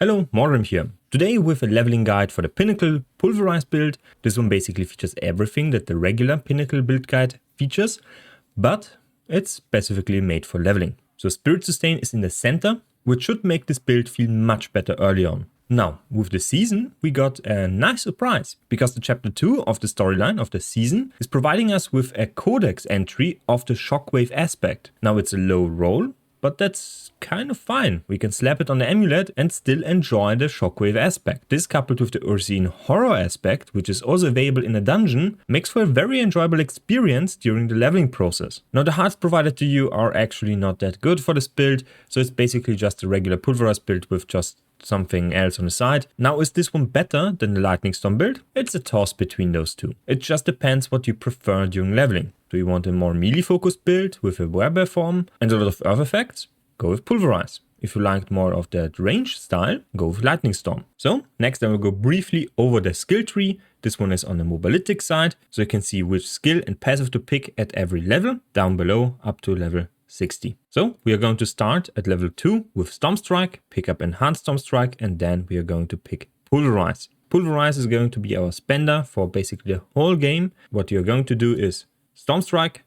Hello, Morem here. Today with a leveling guide for the Pinnacle Pulverize build. This one basically features everything that the regular Pinnacle build guide features, but it's specifically made for leveling. So Spirit Sustain is in the center, which should make this build feel much better early on. Now, with the season, we got a nice surprise, because the chapter 2 of the storyline of the season is providing us with a Codex entry of the Shockwave aspect. Now it's a low roll, but that's kind of fine. We can slap it on the amulet and still enjoy the Shockwave aspect. This coupled with the Ursine horror aspect, which is also available in a dungeon, makes for a very enjoyable experience during the leveling process. Now the hearts provided to you are actually not that good for this build, so it's basically just a regular Pulverize build with just something else on the side. Now, is this one better than the Lightning Storm build? It's a toss between those two. It just depends what you prefer during leveling. Do you want a more melee focused build with a Werebear form and a lot of earth effects? Go with Pulverize. If you liked more of that range style, go with Lightning Storm. So next I will go briefly over the skill tree. This one is on the mobalytic side, so you can see which skill and passive to pick at every level, down below up to level 60. So we are going to start at level 2 with Storm Strike, pick up Enhanced Storm Strike, and then we are going to pick Pulverize. Pulverize is going to be our spender for basically the whole game. What you're going to do is Storm Strike,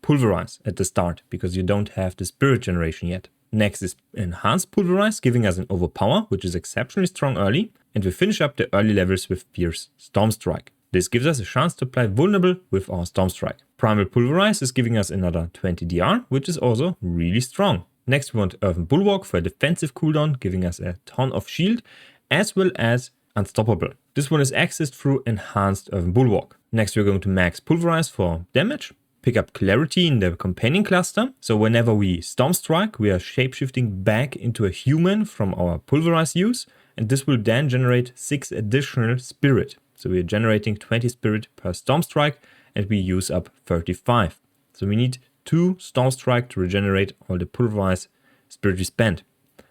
Pulverize at the start, because you don't have the spirit generation yet. Next is Enhanced Pulverize, giving us an Overpower, which is exceptionally strong early, and we finish up the early levels with Fierce Storm Strike. This gives us a chance to apply Vulnerable with our Storm Strike. Primal Pulverize is giving us another 20 DR, which is also really strong. Next we want Earthen Bulwark for a defensive cooldown, giving us a ton of shield, as well as Unstoppable. This one is accessed through Enhanced Earthen Bulwark. Next we're going to max Pulverize for damage. Pick up Clarity in the companion cluster, so whenever we Storm Strike, we are shapeshifting back into a human from our Pulverize use, and this will then generate 6 additional spirit. So we are generating 20 spirit per Storm Strike, and we use up 35. So we need 2 Storm Strike to regenerate all the Pulverize spirit we spent.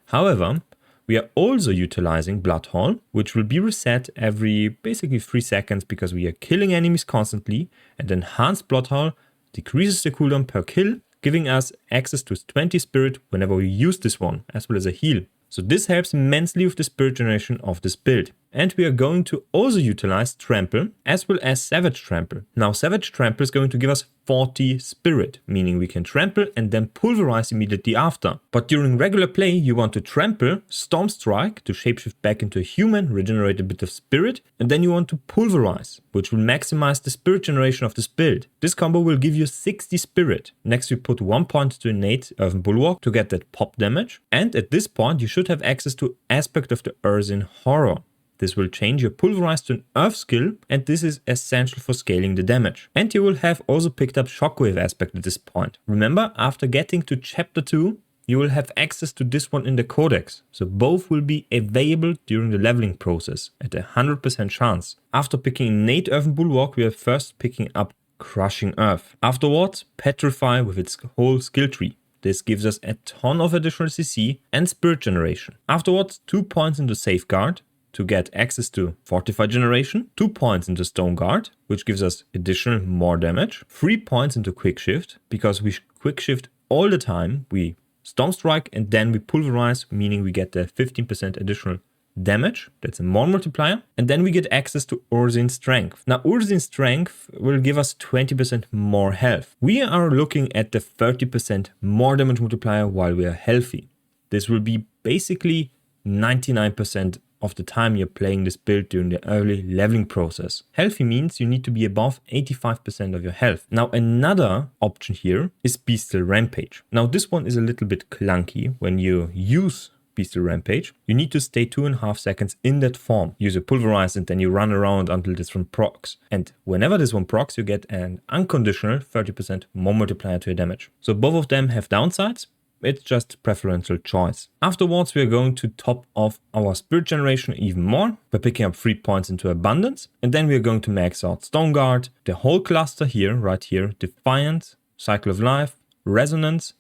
However, we are also utilizing Blood Hall, which will be reset every basically 3 seconds because we are killing enemies constantly, and Enhanced Blood Hall decreases the cooldown per kill, giving us access to 20 spirit whenever we use this one, as well as a heal. So this helps immensely with the spirit generation of this build. And we are going to also utilize Trample as well as Savage Trample. Now Savage Trample is going to give us 40 spirit, meaning we can trample and then pulverize immediately after. But during regular play you want to trample, Storm Strike to shapeshift back into a human, regenerate a bit of spirit, and then you want to pulverize, which will maximize the spirit generation of this build. This combo will give you 60 spirit. Next we put 1 point to innate Earthen Bulwark to get that pop damage, and at this point you should have access to Aspect of the Ursine Horror. This will change your Pulverize to an Earth skill, and this is essential for scaling the damage. And you will have also picked up Shockwave aspect at this point. Remember, after getting to chapter 2, you will have access to this one in the Codex. So both will be available during the leveling process at a 100% chance. After picking innate Earthen Bulwark, we are first picking up Crushing Earth. Afterwards, Petrify with its whole skill tree. This gives us a ton of additional CC and spirit generation. Afterwards, 2 points into Safeguard to get access to Fortify generation, 2 points into Stone Guard, which gives us additional more damage, 3 points into Quick Shift, because we Quick Shift all the time, we Storm Strike and then we Pulverize, meaning we get the 15% additional damage, that's a more multiplier, and then we get access to Ursine Strength. Now Ursine Strength will give us 20% more health. We are looking at the 30% more damage multiplier while we are healthy. This will be basically 99% of the time you're playing this build during the early leveling process. Healthy means you need to be above 85% of your health. Now another option here is Bestial Rampage. Now this one is a little bit clunky. When you use Bestial Rampage, you need to stay 2.5 seconds in that form. Use a Pulverize and then you run around until this one procs. And whenever this one procs, you get an unconditional 30% more multiplier to your damage. So both of them have downsides. It's just preferential choice. Afterwards, we are going to top off our spirit generation even more by picking up 3 points into Abundance. And then we are going to max out Stone Guard, the whole cluster here, right here, Defiant, Cycle of Life, Resonance,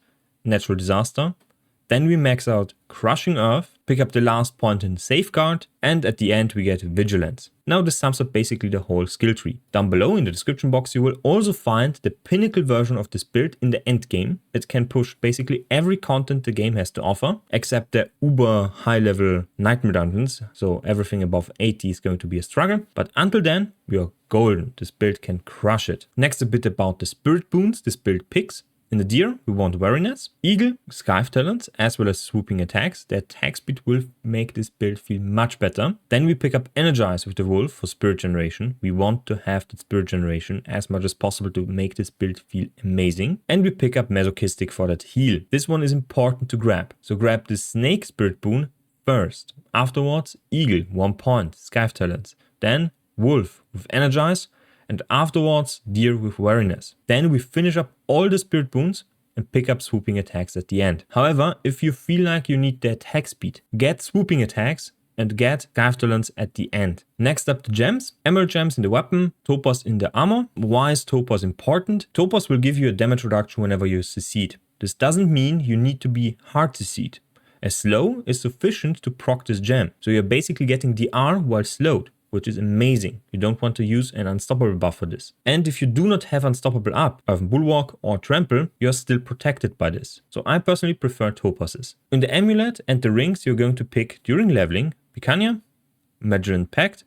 Natural Disaster, Then we max out Crushing Earth, pick up the last point in Safeguard, and at the end we get Vigilance. Now this sums up basically the whole skill tree. Down below in the description box you will also find the pinnacle version of this build in the endgame. It can push basically every content the game has to offer, except the uber high level nightmare dungeons, so everything above 80 is going to be a struggle. But until then, we are golden. This build can crush it. Next, a bit about the spirit boons this build picks. In the deer, we want wariness, eagle, scythe talents, as well as swooping attacks. The attack speed will make this build feel much better. Then we pick up energize with the wolf for spirit generation. We want to have the spirit generation as much as possible to make this build feel amazing. And we pick up masochistic for that heal. This one is important to grab. So grab the snake spirit boon first. Afterwards, eagle, 1 point, scythe talents. Then wolf with energize. And afterwards, deer with wariness. Then we finish up all the spirit boons and pick up swooping attacks at the end. However, if you feel like you need the attack speed, get swooping attacks and get scythe talents at the end. Next up, the gems. Emerald gems in the weapon, topaz in the armor. Why is topaz important? Topaz will give you a damage reduction whenever you succeed. This doesn't mean you need to be hard to succeed. A slow is sufficient to proc this gem. So you're basically getting DR while slowed, which is amazing. You don't want to use an unstoppable buff for this. And if you do not have unstoppable up, Earthen Bulwark or Trample, you're still protected by this. So I personally prefer topazes. In the amulet and the rings, you're going to pick during leveling Picanha, Magellan Pact,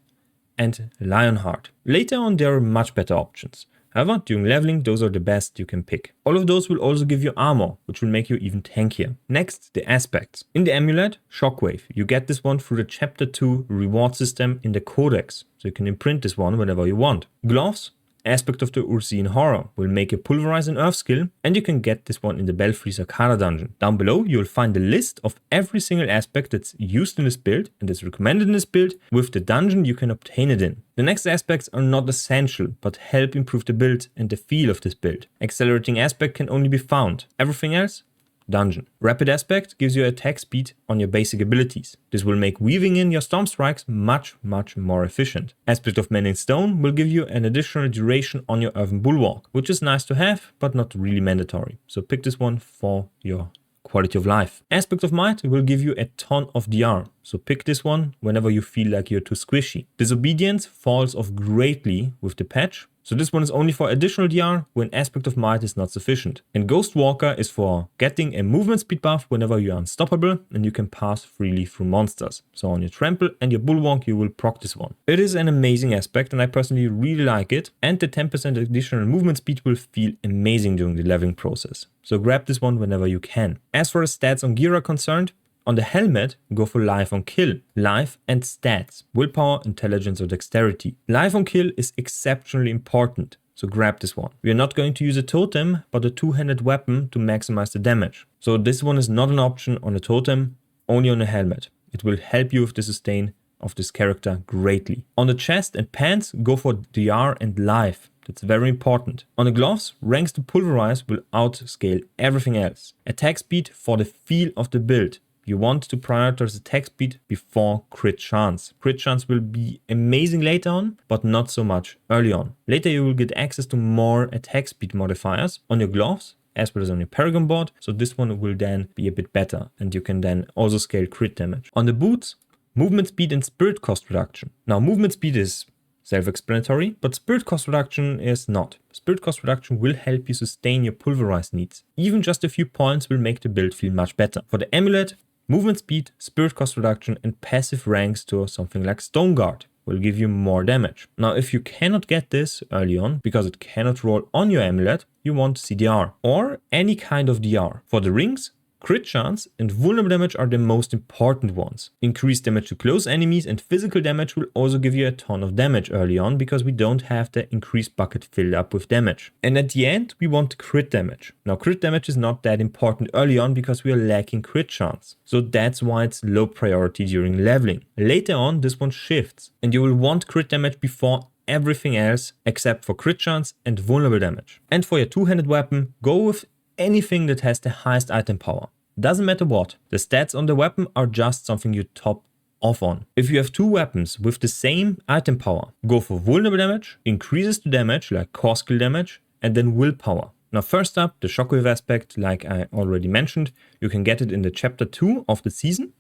and Lionheart. Later on, there are much better options. However, during leveling, those are the best you can pick. All of those will also give you armor, which will make you even tankier. Next, the aspects. In the amulet, Shockwave. You get this one through the chapter 2 reward system in the Codex. So you can imprint this one whenever you want. Gloves. Aspect of the Ursine Horror will make a Pulverize an Earth skill, and you can get this one in the Belfry's Arcana dungeon. Down below you will find the list of every single aspect that's used in this build and is recommended in this build with the dungeon you can obtain it in. The next aspects are not essential, but help improve the build and the feel of this build. Accelerating aspect can only be found. Everything else? Dungeon. Rapid aspect gives you attack speed on your basic abilities. This will make weaving in your storm strikes much more efficient. Aspect of Mending Stone will give you an additional duration on your Earthen Bulwark, which is nice to have, but not really mandatory. So pick this one for your quality of life. Aspect of Might will give you a ton of DR, so pick this one whenever you feel like you're too squishy. Disobedience falls off greatly with the patch, so this one is only for additional DR when Aspect of Might is not sufficient. And Ghost Walker is for getting a movement speed buff whenever you are unstoppable and you can pass freely through monsters. So on your Trample and your Bulwark you will proc this one. It is an amazing aspect and I personally really like it, and the 10% additional movement speed will feel amazing during the leveling process. So grab this one whenever you can. As for the stats on gear are concerned, on the helmet, go for Life on Kill, Life and stats, Willpower, Intelligence or Dexterity. Life on Kill is exceptionally important, so grab this one. We are not going to use a totem, but a two-handed weapon to maximize the damage. So this one is not an option on a totem, only on a helmet. It will help you with the sustain of this character greatly. On the chest and pants, go for DR and Life. That's very important. On the gloves, ranks to Pulverize will outscale everything else. Attack speed for the feel of the build. You want to prioritize attack speed before crit chance. Crit chance will be amazing later on, but not so much early on. Later you will get access to more attack speed modifiers on your gloves, as well as on your Paragon board, so this one will then be a bit better, and you can then also scale crit damage. On the boots, movement speed and spirit cost reduction. Now movement speed is self-explanatory, but spirit cost reduction is not. Spirit cost reduction will help you sustain your Pulverize needs. Even just a few points will make the build feel much better. For the amulet, movement speed, spirit cost reduction and passive ranks to something like Stone Guard will give you more damage. Now if you cannot get this early on because it cannot roll on your amulet, you want CDR or any kind of DR. For the rings, crit chance and vulnerable damage are the most important ones. Increased damage to close enemies and physical damage will also give you a ton of damage early on because we don't have the increased bucket filled up with damage. And at the end, we want crit damage. Now crit damage is not that important early on because we are lacking crit chance. So that's why it's low priority during leveling. Later on, this one shifts and you will want crit damage before everything else except for crit chance and vulnerable damage. And for your two-handed weapon, go with anything that has the highest item power. Doesn't matter what. The stats on the weapon are just something you top off on. If you have two weapons with the same item power, go for vulnerable damage, increases to damage like core skill damage, and then willpower. Now first up, the shockwave aspect, like I already mentioned, you can get it in the chapter 2 of the season.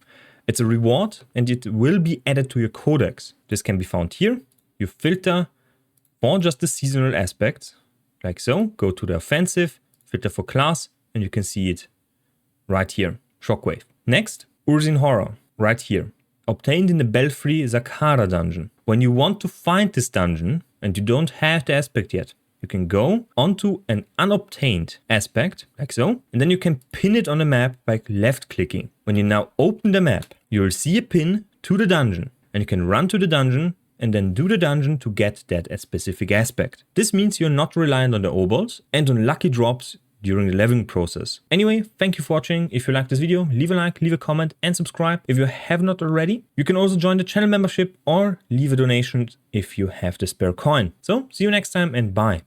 It's a reward and it will be added to your codex. This can be found here. You filter for just the seasonal aspects, like so. Go to the offensive, filter for class, and you can see it right here, shockwave. Next, Urzin Horror, right here. Obtained in the Belfry Zakhara dungeon. When you want to find this dungeon and you don't have the aspect yet, you can go onto an unobtained aspect, like so, and then you can pin it on the map by left clicking. When you now open the map, you'll see a pin to the dungeon, and you can run to the dungeon and then do the dungeon to get that specific aspect. This means you're not reliant on the obols and on lucky drops during the leveling process. Anyway, thank you for watching. If you liked this video, leave a like, leave a comment and subscribe if you have not already. You can also join the channel membership or leave a donation if you have the spare coin. So see you next time and bye.